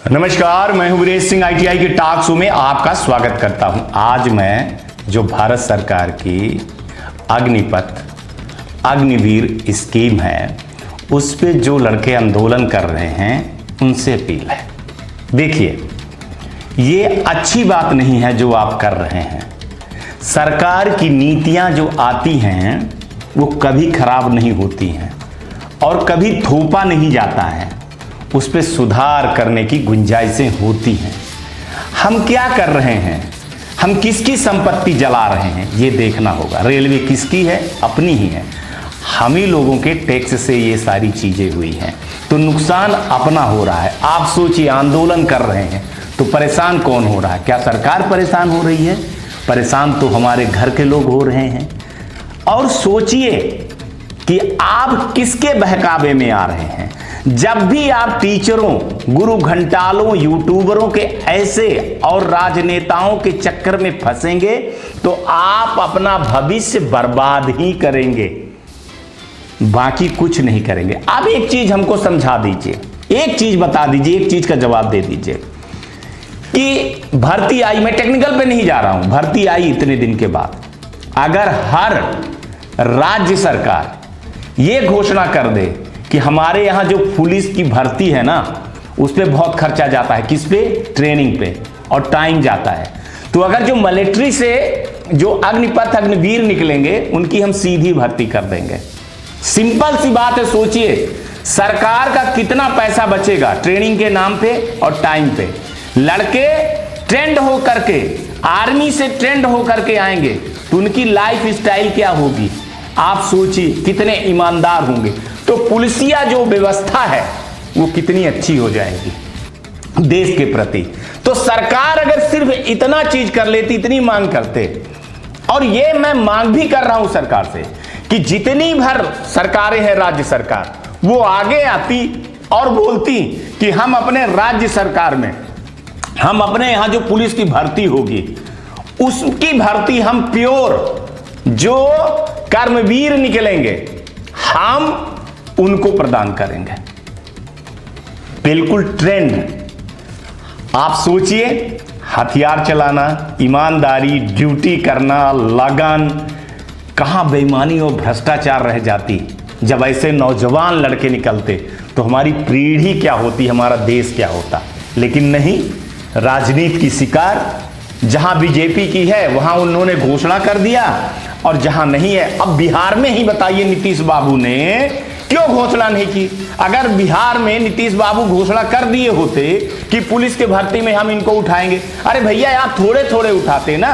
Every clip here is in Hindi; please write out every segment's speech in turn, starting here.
नमस्कार, मैं हूं वीरेश सिंह। ITI के टॉक शो में आपका स्वागत करता हूं। आज मैं जो भारत सरकार की अग्निपथ अग्निवीर स्कीम है उस पे जो लड़के आंदोलन कर रहे हैं उनसे अपील है। देखिए, ये अच्छी बात नहीं है जो आप कर रहे हैं। सरकार की नीतियां जो आती हैं वो कभी खराब नहीं होती हैं और कभी थोपा नहीं जाता है, उस पर सुधार करने की गुंजाइशें होती हैं। हम क्या कर रहे हैं, हम किसकी संपत्ति जला रहे हैं ये देखना होगा। रेलवे किसकी है? अपनी ही है। हम ही लोगों के टैक्स से ये सारी चीजें हुई हैं, तो नुकसान अपना हो रहा है। आप सोचिए, आंदोलन कर रहे हैं तो परेशान कौन हो रहा है? क्या सरकार परेशान हो रही है? परेशान तो हमारे घर के लोग हो रहे हैं। और सोचिए कि आप किसके बहकावे में आ रहे हैं। जब भी आप टीचरों, गुरु घंटालों, यूट्यूबरों के ऐसे और राजनेताओं के चक्कर में फंसेंगे तो आप अपना भविष्य बर्बाद ही करेंगे, बाकी कुछ नहीं करेंगे। आप एक चीज हमको समझा दीजिए, एक चीज बता दीजिए, एक चीज का जवाब दे दीजिए कि भर्ती आई, मैं टेक्निकल पे नहीं जा रहा हूं, भर्ती आई इतने दिन के बाद, अगर हर राज्य सरकार ये घोषणा कर दे कि हमारे यहां जो पुलिस की भर्ती है ना उस पर बहुत खर्चा जाता है, किस पे? ट्रेनिंग पे, और टाइम जाता है, तो अगर जो मिलिट्री से जो अग्निपथ अग्निवीर निकलेंगे उनकी हम सीधी भर्ती कर देंगे। सिंपल सी बात है। सोचिए सरकार का कितना पैसा बचेगा ट्रेनिंग के नाम पे और टाइम पे। लड़के ट्रेंड होकर के, आर्मी से ट्रेंड होकर के आएंगे तो उनकी लाइफ स्टाइल क्या होगी? आप सोचिए कितने ईमानदार होंगे, तो पुलिसिया जो व्यवस्था है वो कितनी अच्छी हो जाएगी देश के प्रति। तो सरकार अगर सिर्फ इतना चीज कर लेती, इतनी मांग करते, और ये मैं मांग भी कर रहा हूं सरकार से कि जितनी भर सरकारें हैं राज्य सरकार, वो आगे आती और बोलती कि हम अपने राज्य सरकार में, हम अपने यहां जो पुलिस की भर्ती होगी उसकी भर्ती हम प्योर जो कर्मवीर निकलेंगे हम उनको प्रदान करेंगे, बिल्कुल ट्रेंड। आप सोचिए, हथियार चलाना, ईमानदारी, ड्यूटी करना, लगन, कहां बेईमानी और भ्रष्टाचार रह जाती जब ऐसे नौजवान लड़के निकलते, तो हमारी पीढ़ी क्या होती, हमारा देश क्या होता। लेकिन नहीं, राजनीति की शिकार। जहां बीजेपी की है वहां उन्होंने घोषणा कर दिया, और जहां नहीं है, अब बिहार में ही बताइए नीतीश बाबू ने क्यों घोषणा नहीं की? अगर बिहार में नीतीश बाबू घोषणा कर दिए होते कि पुलिस के भर्ती में हम इनको उठाएंगे, अरे भैया आप थोड़े थोड़े उठाते ना।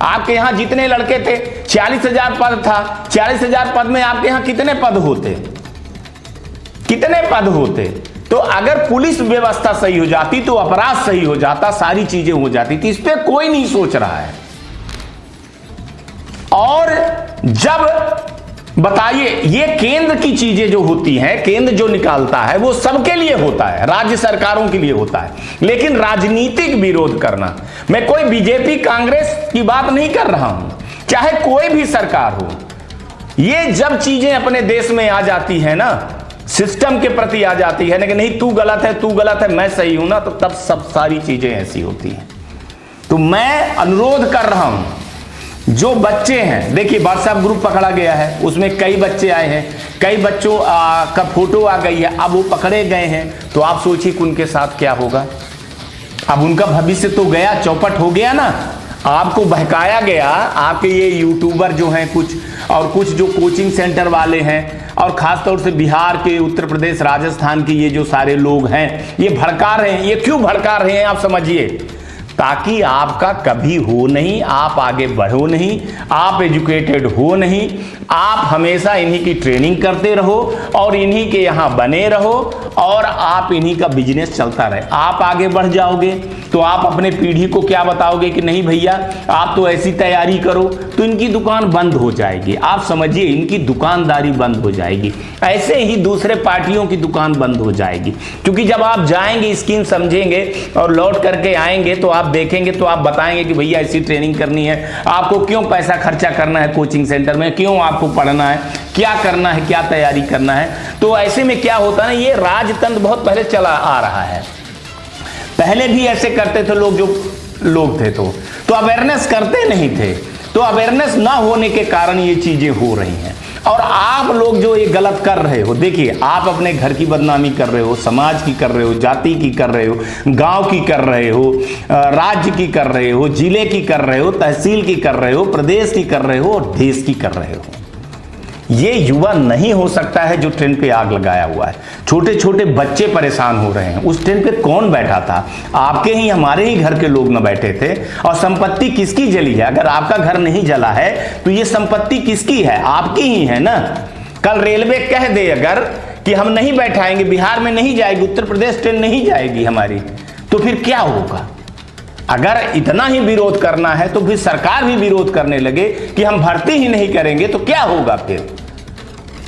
आपके यहां जितने लड़के थे, 40,000 पद था, 40,000 पद में आपके यहां कितने पद होते? कितने पद होते? तो अगर पुलिस व्यवस्था सही हो जाती तो अपराध सही हो जाता, सारी चीजें हो जाती थी। इस पे कोई नहीं सोच रहा है। और जब बताइए, ये केंद्र की चीजें जो होती हैं, केंद्र जो निकालता है वो सबके लिए होता है, राज्य सरकारों के लिए होता है। लेकिन राजनीतिक विरोध करना, मैं कोई बीजेपी कांग्रेस की बात नहीं कर रहा हूं, चाहे कोई भी सरकार हो, ये जब चीजें अपने देश में आ जाती है ना, सिस्टम के प्रति आ जाती है ना कि नहीं तू गलत है, तू गलत है, मैं सही हूं ना, तो तब सब सारी चीजें ऐसी होती हैं। तो मैं अनुरोध कर रहा हूं, जो बच्चे हैं, देखिए व्हाट्सएप ग्रुप पकड़ा गया है, उसमें कई बच्चे आए हैं, कई बच्चों का फोटो आ गई है, अब वो पकड़े गए हैं, तो आप सोचिए कि उनके साथ क्या होगा। अब उनका भविष्य तो गया, चौपट हो गया ना। आपको बहकाया गया, आपके ये यूट्यूबर जो हैं कुछ, और कुछ जो कोचिंग सेंटर वाले हैं, और खासतौर से बिहार के, उत्तर प्रदेश, राजस्थान के ये जो सारे लोग हैं, ये भड़का रहे हैं। ये क्यों भड़का रहे हैं आप समझिए, ताकि आपका कभी हो नहीं, आप आगे बढ़ो नहीं, आप एजुकेटेड हो नहीं, आप हमेशा इन्हीं की ट्रेनिंग करते रहो और इन्हीं के यहाँ बने रहो और आप इन्हीं का बिजनेस चलता रहे। आप आगे बढ़ जाओगे तो आप अपने पीढ़ी को क्या बताओगे कि नहीं भैया आप तो ऐसी तैयारी करो, तो इनकी दुकान बंद हो जाएगी। आप समझिए, इनकी दुकानदारी बंद हो जाएगी। ऐसे ही दूसरे पार्टियों की दुकान बंद हो जाएगी, क्योंकि जब आप जाएंगे, स्कीम समझेंगे और लौट करके आएंगे तो आप देखेंगे, तो आप बताएंगे कि भैया ऐसी ट्रेनिंग करनी है, आपको क्यों पैसा खर्चा करना है कोचिंग सेंटर में, क्यों आपको पढ़ना है, क्या करना है, क्या तैयारी करना है। तो ऐसे में क्या होता है ना, ये राजतंत्र बहुत पहले चला आ रहा है। पहले भी ऐसे करते थे लोग, जो लोग थे तो अवेयरनेस करते नहीं थे। तो अवेयरनेस ना होने के कारण ये चीजें हो रही हैं। और आप लोग जो ये गलत कर रहे हो, देखिए आप अपने घर की बदनामी कर रहे हो, समाज की कर रहे हो, जाति की कर रहे हो, गांव की कर रहे हो, राज्य की कर रहे हो, जिले की कर रहे हो, तहसील की कर रहे हो, प्रदेश की कर रहे हो और देश की कर रहे हो। ये युवा नहीं हो सकता है जो ट्रेन पे आग लगाया हुआ है। छोटे छोटे बच्चे परेशान हो रहे हैं। उस ट्रेन पे कौन बैठा था? आपके ही हमारे ही घर के लोग न बैठे थे। और संपत्ति किसकी जली है? अगर आपका घर नहीं जला है तो ये संपत्ति किसकी है? आपकी ही है ना। कल रेलवे कह दे अगर कि हम नहीं बैठाएंगे, बिहार में नहीं जाएगी, उत्तर प्रदेश ट्रेन नहीं जाएगी हमारी, तो फिर क्या होगा? अगर इतना ही विरोध करना है तो फिर सरकार भी विरोध करने लगे कि हम भर्ती ही नहीं करेंगे, तो क्या होगा फिर?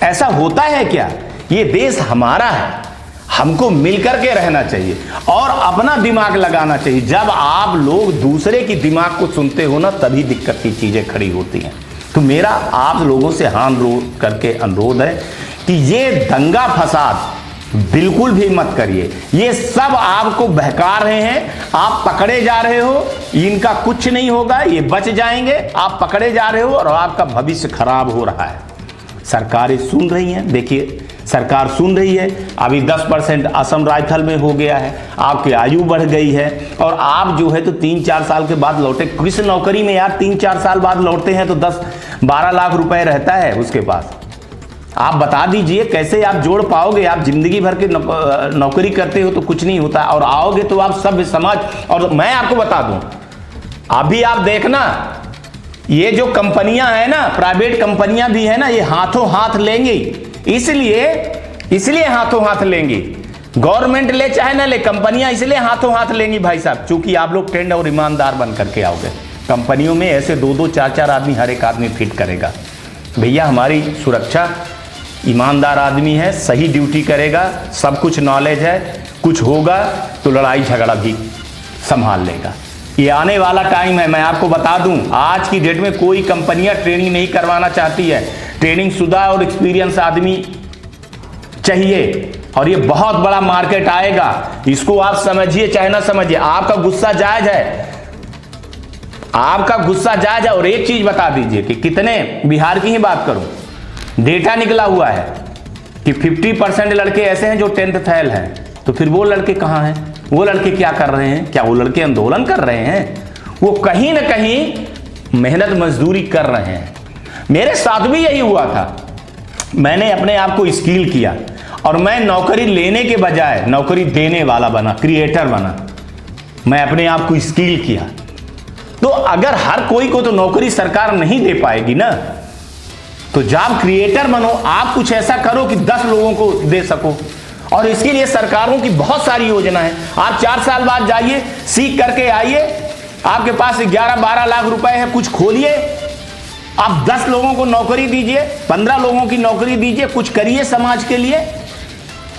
ऐसा होता है क्या? ये देश हमारा है, हमको मिलकर के रहना चाहिए और अपना दिमाग लगाना चाहिए। जब आप लोग दूसरे की दिमाग को सुनते हो ना, तभी दिक्कत की चीजें खड़ी होती हैं। तो मेरा आप लोगों से हाथ करके अनुरोध है कि ये दंगा फसाद बिल्कुल भी मत करिए। ये सब आपको बहका रहे हैं, आप पकड़े जा रहे हो, इनका कुछ नहीं होगा, ये बच जाएंगे। आप पकड़े जा रहे हो और आपका भविष्य खराब हो रहा है। सरकारें सुन रही हैं, देखिए सरकार सुन रही है। अभी 10% असम राइफल में हो गया है, आपकी आयु बढ़ गई है और आप जो है तो 3-4 साल के बाद लौटे। किस नौकरी में यार 3-4 साल बाद लौटते हैं तो 10-12 लाख रुपए रहता है उसके पास। आप बता दीजिए कैसे आप जोड़ पाओगे? आप जिंदगी भर के नौकरी करते हो तो कुछ नहीं होता, और आओगे तो आप सब समाज। और मैं आपको बता दूं, अभी आप देखना, ये जो कंपनियां हैं ना, प्राइवेट कंपनियां भी है ना, ये हाथों हाथ लेंगी। इसलिए हाथों हाथ लेंगी। गवर्नमेंट ले चाहे ना ले, कंपनियां इसलिए हाथों हाथ लेंगी भाई साहब, क्योंकि आप लोग टेंड और ईमानदार बन करके आओगे। कंपनियों में ऐसे 2-2, 4-4 आदमी हर एक आदमी फिट करेगा। भैया हमारी सुरक्षा, ईमानदार आदमी है, सही ड्यूटी करेगा, सब कुछ नॉलेज है, कुछ होगा तो लड़ाई झगड़ा भी संभाल लेगा। ये आने वाला टाइम है। मैं आपको बता दूं, आज की डेट में कोई कंपनियां ट्रेनिंग नहीं करवाना चाहती है। ट्रेनिंग शुदा और एक्सपीरियंस आदमी चाहिए और ये बहुत बड़ा मार्केट आएगा। इसको आप समझिए चाहे ना समझिए, आपका गुस्सा जायज है, आपका गुस्सा जायज है। और एक चीज बता दीजिए कि कितने, बिहार की ही बात करूं, डेटा निकला हुआ है कि 50% लड़के ऐसे हैं जो 10th फेल हैं। तो फिर वो लड़के कहां हैं? वो लड़के क्या कर रहे हैं? क्या वो लड़के आंदोलन कर रहे हैं? वो कहीं ना कहीं मेहनत मजदूरी कर रहे हैं। मेरे साथ भी यही हुआ था। मैंने अपने आप को स्किल किया और मैं नौकरी लेने के बजाय नौकरी देने वाला बना, क्रिएटर बना। मैं अपने आप को स्किल किया। तो अगर हर कोई को तो नौकरी सरकार नहीं दे पाएगी ना, तो जॉब क्रिएटर बनो। आप कुछ ऐसा करो कि 10 लोगों को दे सको, और इसके लिए सरकारों की बहुत सारी योजना है। आप 4 साल बाद जाइए, सीख करके आइए, आपके पास 11-12 लाख रुपए है, कुछ खोलिए, आप 10 लोगों को नौकरी दीजिए, 15 लोगों की नौकरी दीजिए, कुछ करिए समाज के लिए।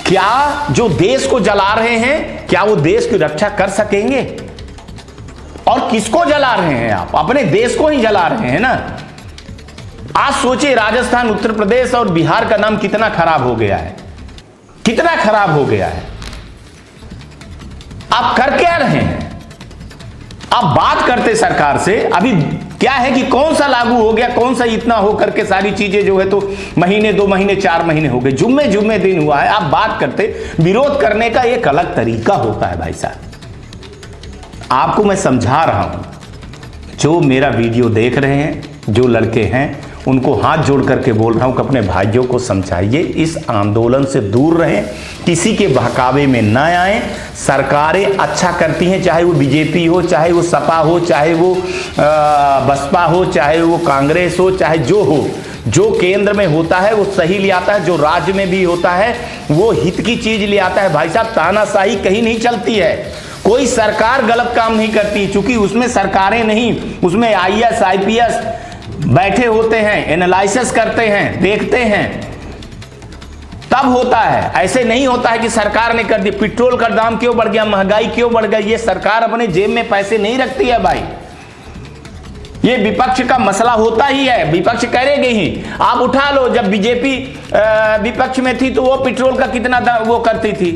क्या जो देश को जला रहे हैं, क्या वो देश की रक्षा कर सकेंगे? और किसको जला रहे हैं आप? अपने देश को ही जला रहे हैं ना। आज सोचिए, राजस्थान, उत्तर प्रदेश और बिहार का नाम कितना खराब हो गया है, कितना खराब हो गया है। आप कर क्या रहे हैं? आप बात करते सरकार से, अभी क्या है कि कौन सा लागू हो गया, कौन सा इतना हो करके सारी चीजें जो है तो महीने, 2 महीने, 4 महीने हो गए, जुम्मे दिन हुआ है। आप बात करते, विरोध करने का एक अलग तरीका होता है भाई साहब। आपको मैं समझा रहा हूं, जो मेरा वीडियो देख रहे हैं, जो लड़के हैं, उनको हाथ जोड़ करके बोल रहा हूं कि अपने भाइयों को समझाइए, इस आंदोलन से दूर रहें, किसी के बहकावे में न आए। सरकारें अच्छा करती हैं, चाहे वो बीजेपी हो, चाहे वो सपा हो, चाहे वो बसपा हो, चाहे वो कांग्रेस हो, चाहे जो हो। जो केंद्र में होता है वो सही ले आता है, जो राज्य में भी होता है वो हित की चीज ले आता है। भाई साहब, तानाशाही कहीं नहीं चलती है, कोई सरकार गलत काम नहीं करती, क्योंकि उसमें सरकारें नहीं, उसमें IAS IPS बैठे होते हैं, एनालिसिस करते हैं, देखते हैं, तब होता है। ऐसे नहीं होता है कि सरकार ने कर दी। पेट्रोल का दाम क्यों बढ़ गया, महंगाई क्यों बढ़ गई, ये सरकार अपने जेब में पैसे नहीं रखती है भाई। ये विपक्ष का मसला होता ही है, विपक्ष करेगी ही। आप उठा लो, जब बीजेपी विपक्ष में थी तो वो पेट्रोल का कितना वो करती थी,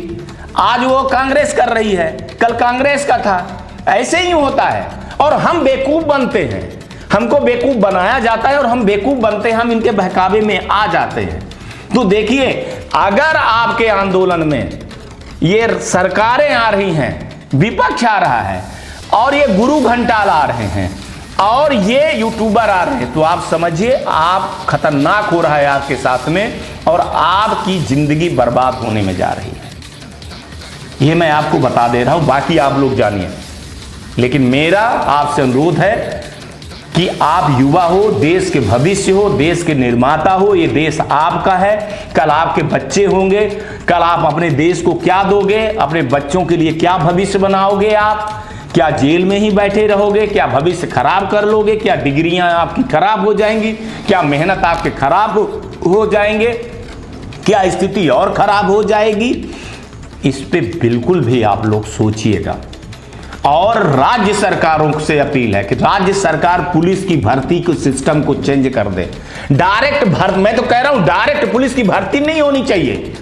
आज वो कांग्रेस कर रही है, कल कांग्रेस का था। ऐसे ही होता है और हम बेवकूफ बनते हैं, हमको बेवकूफ बनाया जाता है और हम बेवकूफ बनते हैं, हम इनके बहकावे में आ जाते हैं। तो देखिए, अगर आपके आंदोलन में ये सरकारें आ रही हैं, विपक्ष आ रहा है और ये गुरु घंटाल आ रहे हैं और ये यूट्यूबर आ रहे हैं, तो आप समझिए आप खतरनाक हो रहा है आपके साथ में और आपकी जिंदगी बर्बाद होने में जा रही है। ये मैं आपको बता दे रहा हूं, बाकी आप लोग जानिए। लेकिन मेरा आपसे अनुरोध है कि आप युवा हो, देश के भविष्य हो, देश के निर्माता हो, ये देश आपका है। कल आपके बच्चे होंगे, कल आप अपने देश को क्या दोगे, अपने बच्चों के लिए क्या भविष्य बनाओगे आप? क्या जेल में ही बैठे रहोगे? क्या भविष्य खराब कर लोगे? क्या डिग्रियां आपकी खराब हो जाएंगी? क्या मेहनत आपके खराब हो जाएंगे? क्या स्थिति और खराब हो जाएगी? इस पे बिल्कुल भी आप लोग सोचिएगा। और राज्य सरकारों से अपील है कि राज्य सरकार पुलिस की भर्ती के सिस्टम को चेंज कर दे। डायरेक्ट भर्ती, मैं तो कह रहा हूं डायरेक्ट पुलिस की भर्ती नहीं होनी चाहिए,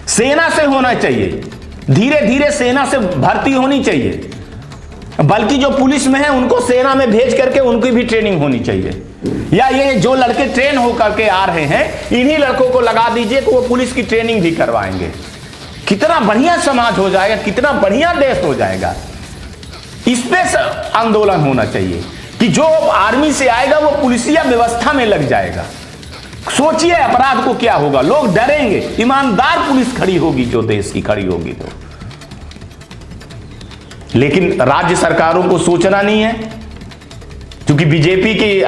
सेना से होना चाहिए। धीरे धीरे सेना से भर्ती होनी चाहिए, बल्कि जो पुलिस में है उनको सेना में भेज करके उनकी भी ट्रेनिंग होनी चाहिए। या ये जो लड़के ट्रेन होकर के आ रहे हैं, इन्हीं लड़कों को लगा दीजिए कि वो पुलिस की ट्रेनिंग भी करवाएंगे। कितना बढ़िया समाज हो जाएगा, कितना बढ़िया देश हो जाएगा। इस पे आंदोलन होना चाहिए कि जो आर्मी से आएगा वो पुलिसिया व्यवस्था में लग जाएगा। सोचिए अपराध को क्या होगा, लोग डरेंगे। ईमानदार पुलिस खड़ी होगी जो देश की खड़ी होगी तो। लेकिन राज्य सरकारों को सोचना नहीं है, क्योंकि बीजेपी की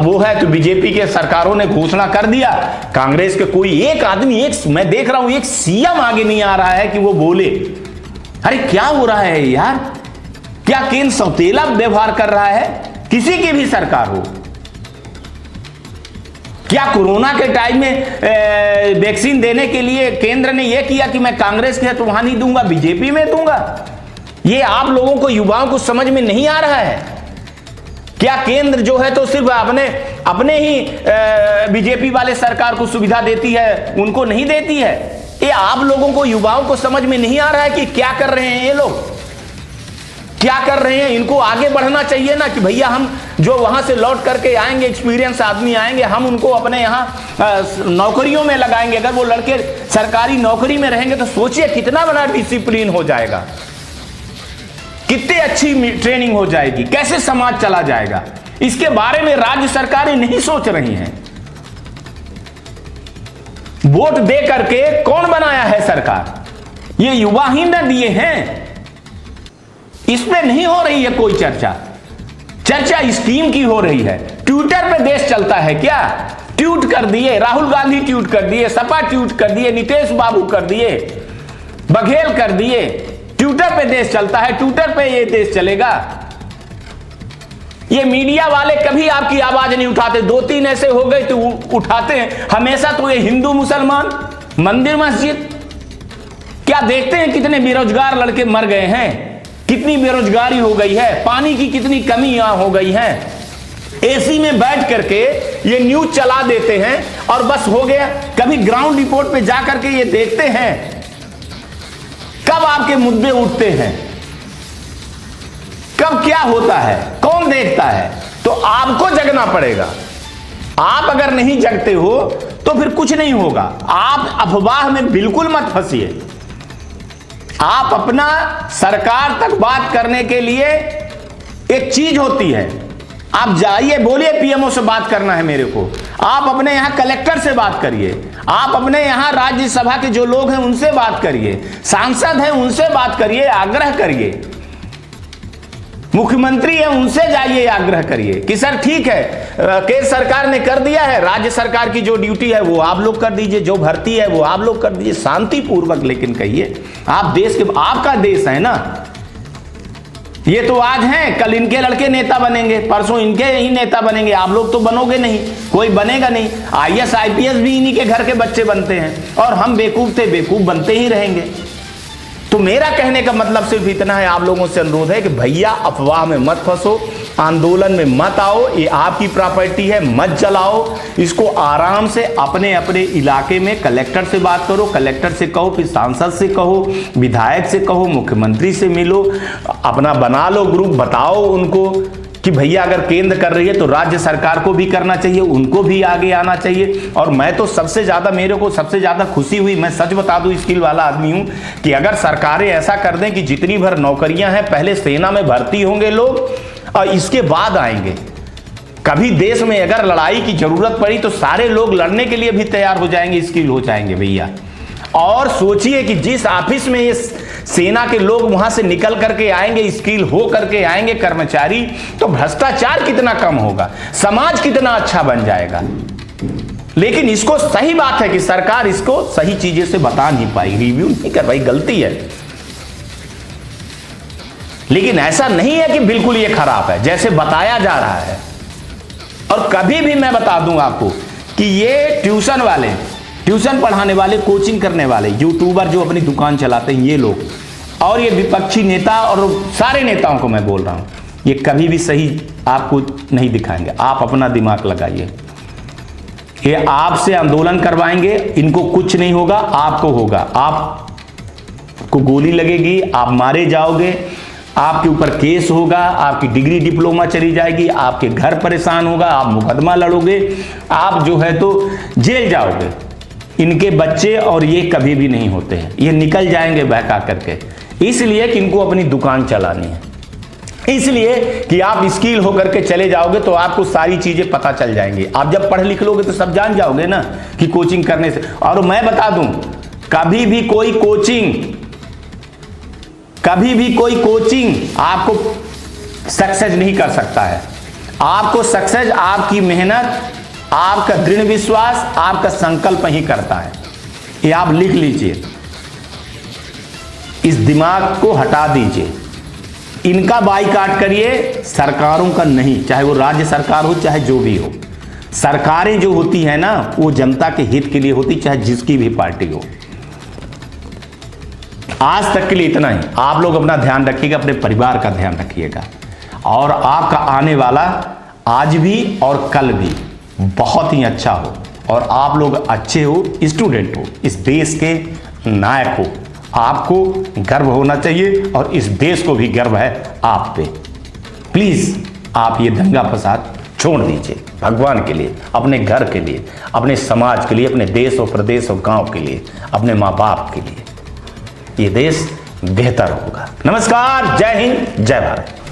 वो है, तो बीजेपी के सरकारों ने घोषणा कर दिया। कांग्रेस के कोई एक आदमी, एक मैं देख रहा हूं, एक सीएम आगे नहीं आ रहा है कि वो बोले अरे क्या हो रहा है यार, क्या केंद्र सौतेला व्यवहार कर रहा है? किसी की भी सरकार हो, क्या कोरोना के टाइम में वैक्सीन देने के लिए केंद्र ने यह किया कि मैं कांग्रेस के तो वहां नहीं दूंगा, बीजेपी में दूंगा? ये आप लोगों को, युवाओं को समझ में नहीं आ रहा है क्या? केंद्र जो है तो सिर्फ अपने ही बीजेपी वाले सरकार को सुविधा देती है, उनको नहीं देती है। ये आप लोगों को, युवाओं को समझ में नहीं आ रहा है कि क्या कर रहे हैं ये लोग, क्या कर रहे हैं। इनको आगे बढ़ना चाहिए ना कि भैया हम जो वहां से लौट करके आएंगे, एक्सपीरियंस आदमी आएंगे, हम उनको अपने यहाँ नौकरियों में लगाएंगे। अगर वो लड़के सरकारी नौकरी में रहेंगे तो सोचिए कितना बड़ा डिसिप्लिन हो जाएगा, कितनी अच्छी ट्रेनिंग हो जाएगी, कैसे समाज चला जाएगा। इसके बारे में राज्य सरकारें नहीं सोच रही हैं। वोट दे करके कौन बनाया है सरकार? ये युवा ही न दिए हैं। इसमें नहीं हो रही है कोई चर्चा। चर्चा स्कीम की हो रही है। ट्विटर पे देश चलता है क्या? ट्वीट कर दिए, राहुल गांधी ट्वीट कर दिए, सपा ट्वीट कर दिए, नीतीश बाबू कर दिए, बघेल कर दिए। ट्विटर पे देश चलता है, ट्विटर पे ये देश चलेगा। ये मीडिया वाले कभी आपकी आवाज नहीं उठाते। 2-3 ऐसे हो गए तो उठाते हैं, हमेशा तो ये हिंदू मुसलमान, मंदिर मस्जिद। क्या देखते हैं कितने बेरोजगार लड़के मर गए हैं, कितनी बेरोजगारी हो गई है, पानी की कितनी कमी यहां हो गई है। एसी में बैठ करके ये न्यूज चला देते हैं और बस हो गया। कभी ग्राउंड रिपोर्ट पे जा करके ये देखते हैं कब आपके मुद्दे उठते हैं, कब क्या होता है, कौन देखता है? तो आपको जगना पड़ेगा। आप अगर नहीं जगते हो तो फिर कुछ नहीं होगा। आप अफवाह में बिल्कुल मत फंसिए। आप अपना सरकार तक बात करने के लिए एक चीज होती है, आप जाइए बोलिए पीएमओ से बात करना है मेरे को, आप अपने यहां कलेक्टर से बात करिए, आप अपने यहां राज्यसभा के जो लोग हैं उनसे बात करिए, सांसद हैं उनसे बात करिए, आग्रह करिए, मुख्यमंत्री है उनसे जाइए आग्रह करिए कि सर ठीक है, केंद्र सरकार ने कर दिया है, राज्य सरकार की जो ड्यूटी है वो आप लोग कर दीजिए, जो भर्ती है वो आप लोग कर दीजिए, शांतिपूर्वक लेकिन कहिए। आप देश के, आपका देश है ना। ये तो आज हैं, कल इनके लड़के नेता बनेंगे, परसों इनके ही नेता बनेंगे, आप लोग तो बनोगे नहीं, कोई बनेगा नहीं। आईएएस आईपीएस भी इन्हीं के घर के बच्चे बनते हैं और हम बेवकूफ थे, बेवकूफ बनते ही रहेंगे। तो मेरा कहने का मतलब सिर्फ इतना है, आप लोगों से अनुरोध है कि भैया अफवाह में मत फंसो, आंदोलन में मत आओ, ये आपकी प्रॉपर्टी है, मत जलाओ इसको। आराम से अपने अपने इलाके में कलेक्टर से बात करो, कलेक्टर से कहो, फिर सांसद से कहो, विधायक से कहो, मुख्यमंत्री से मिलो, अपना बना लो ग्रुप, बताओ उनको कि भैया अगर केंद्र कर रही है तो राज्य सरकार को भी करना चाहिए, उनको भी आगे आना चाहिए। और मैं तो मेरे को सबसे ज्यादा खुशी हुई, मैं सच बता दूं, स्किल वाला आदमी हूं, कि अगर सरकारें ऐसा कर दें कि जितनी भर नौकरियां हैं पहले सेना में भर्ती होंगे लोग और इसके बाद आएंगे। कभी देश में अगर लड़ाई की जरूरत पड़ी तो सारे लोग लड़ने के लिए भी तैयार हो जाएंगे, स्किल हो जाएंगे भैया। और सोचिए कि जिस ऑफिस में ये सेना के लोग वहां से निकल करके आएंगे, स्किल हो करके आएंगे कर्मचारी, तो भ्रष्टाचार कितना कम होगा, समाज कितना अच्छा बन जाएगा। लेकिन इसको सही बात है कि सरकार इसको सही चीजें से बता नहीं पाई, रिव्यू नहीं कर पाई, गलती है। लेकिन ऐसा नहीं है कि बिल्कुल ये खराब है जैसे बताया जा रहा है। और कभी भी मैं बता दूं आपको कि ये ट्यूशन वाले, ट्यूशन पढ़ाने वाले, कोचिंग करने वाले, यूट्यूबर जो अपनी दुकान चलाते हैं ये लोग, और ये विपक्षी नेता और सारे नेताओं को मैं बोल रहा हूं, ये कभी भी सही आपको नहीं दिखाएंगे। आप अपना दिमाग लगाइए, ये आपसे आंदोलन करवाएंगे, इनको कुछ नहीं होगा, आपको होगा। आपको गोली लगेगी, आप मारे जाओगे, आपके ऊपर केस होगा, आपकी डिग्री डिप्लोमा चली जाएगी, आपके घर परेशान होगा, आप मुकदमा लड़ोगे, आप जो है तो जेल जाओगे। इनके बच्चे और ये कभी भी नहीं होते हैं, ये निकल जाएंगे बहका करके, इसलिए कि इनको अपनी दुकान चलानी है, इसलिए कि आप स्किल होकर के चले जाओगे तो आपको सारी चीजें पता चल जाएंगी। आप जब पढ़ लिख लोगे तो सब जान जाओगे ना कि कोचिंग करने से। और मैं बता दूं, कभी भी कोई कोचिंग आपको सक्सेस नहीं कर सकता है। आपको सक्सेस आपकी मेहनत, आपका दृढ़ विश्वास, आपका संकल्प ही करता है। ये आप लिख लीजिए, इस दिमाग को हटा दीजिए। इनका बाइकाट करिए, सरकारों का नहीं, चाहे वो राज्य सरकार हो चाहे जो भी हो। सरकारें जो होती है ना वो जनता के हित के लिए होती, चाहे जिसकी भी पार्टी हो। आज तक के लिए इतना ही। आप लोग अपना ध्यान रखिएगा, अपने परिवार का ध्यान रखिएगा, और आपका आने वाला आज भी और कल भी बहुत ही अच्छा हो, और आप लोग अच्छे हो, स्टूडेंट हो, इस देश के नायक हो। आपको गर्व होना चाहिए और इस देश को भी गर्व है आप पे। प्लीज आप ये दंगा फसाद छोड़ दीजिए, भगवान के लिए, अपने घर के लिए, अपने समाज के लिए, अपने देश और प्रदेश और गांव के लिए, अपने माँ बाप के लिए। ये देश बेहतर होगा। नमस्कार, जय हिंद, जय भारत।